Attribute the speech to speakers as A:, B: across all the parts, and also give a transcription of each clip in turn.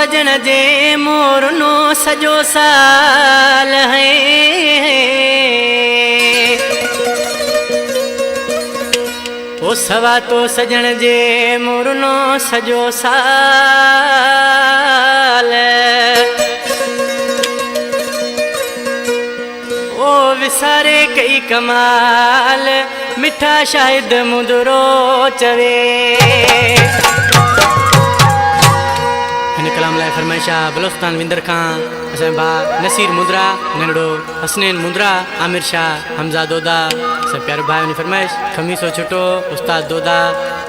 A: सजन जे मोरनो सजो साल है। ओ सवा तो सजन जे मोरनो सजो साल। ओ विसारे कई कमाल मिठा शाहिद मुदरो चवे। कलाम लाइ फरमाइशा बलोचिस्तान विंदर खां असां भा नसीर मुंद्रा नंढड़ो हसनैन मुंद्रा आमिर शाह हमज़ा दोदा असां प्यारो भाई उन फरमाइश खमीसो छुटो उस्ताद दोदा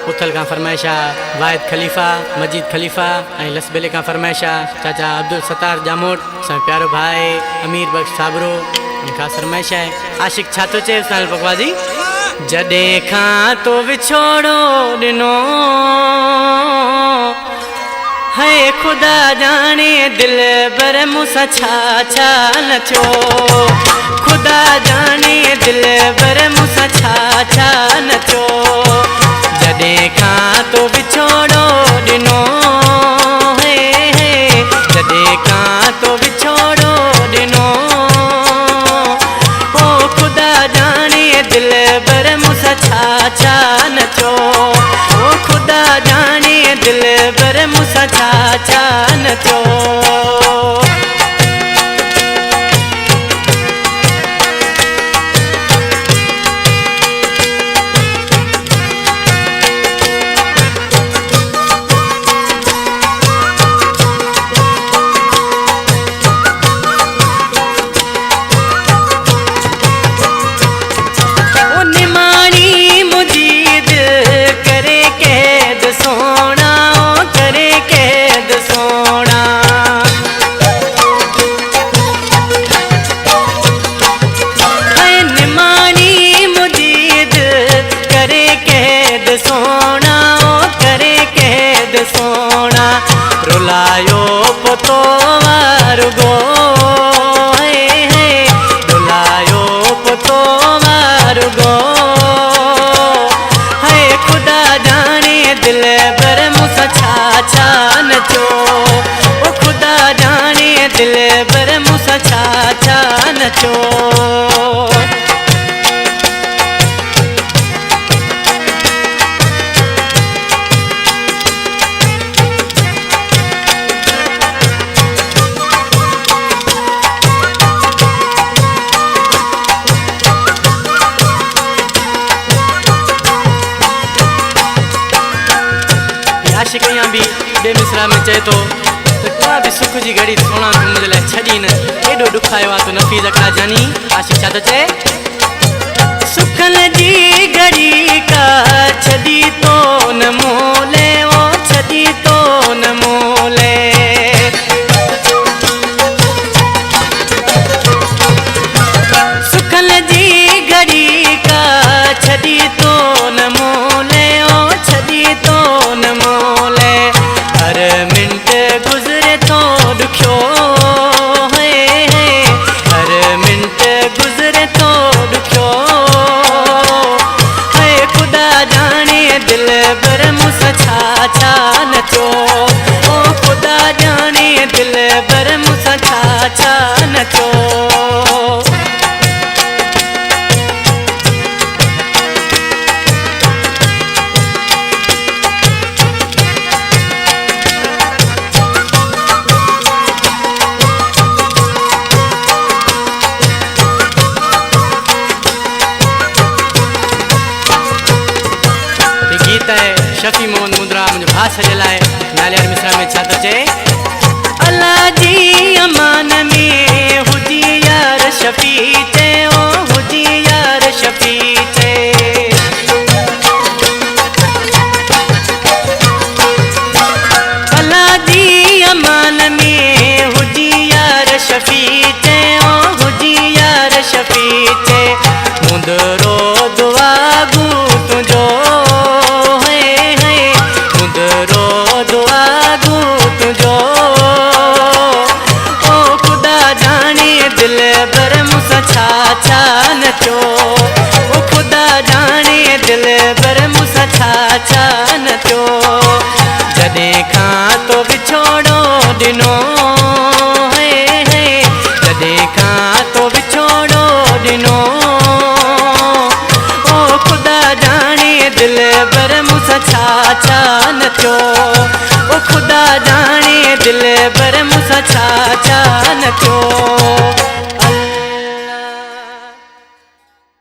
A: उथल खां फरमाइशा वाहिद खलीफ़ा मजीद खलीफ़ा ऐं लसबेले खां फरमाइशा चाचा अब्दुल सत्तार जामोट असां प्यारो भाई अमीर बख्श साबरो उन खां फरमाइश आहे आशिक छा थो चए उस्ताद पकवाजी जॾहिं खां तो विछोड़ो ॾिनो है खुदा जाने दिल बर मूंसां छा छा न थियो। खुदा जाने दिल बर मूंसां छा छा न थियो। जॾहिं खां तो विछोड़ो ॾिनो है जॾहिं खां तो विछोड़ो ॾिनो ओ खुदा जाने दिल बर मूंसां छा छा न थियो। ओ खुदा जाने दिल बर मूंसां छा छा न थियो। रुलायो पतो वारुगो रुलायो पतो वारुगो है खुदा जाने दिल बर मूंसां छा छा न थियो। ओ खुदा जाने दिल बर मूंसां छा छा न थियो। आशिक यहाँ भी बे मिसरा में चए तो का भी सुख जी घड़ी सोना तू मुझे लाइ छड़ी न एडो दुखायो आ तो नफीस अकड़ा जानी आशिक छा तो चए सुखन जी घड़ी का छड़ी तो न मोले ओ छड़ी तो न मोले। सुखन जी घड़ी का छड़ी तो न मोले ओ छड़ी तो न मोले। हर मिंट गुज़रे तो दुखियो है हर मिंट गुज़रे तो दुखियो है खुदा जाने दिल बर मूंसां छा छा न थियो। ओ खुदा जाने दिल बर मूंसां छा छा न थियो। शफी मोहन मुंद्रा मुझे भाष जलाए नालियार मिसरा में छा तो चए अल्लाह जी अमान में हुजी यार शफी चे ओ हुजी यार शफी चे। अल्लाह जी अमान में हुजी यार शफी चे ओ हुजी यार शफी चे। मुंदरो दुआ गू तुझो दिल बर मूंसां छा छा न थियो। ओ खुदा जाने दिल बर मूंसां छा छा न थियो। जॾहिं खां तो विछोड़ो छा न थियो ओ ख़ुदा जाने दिल बर मूंसां छा न थियो।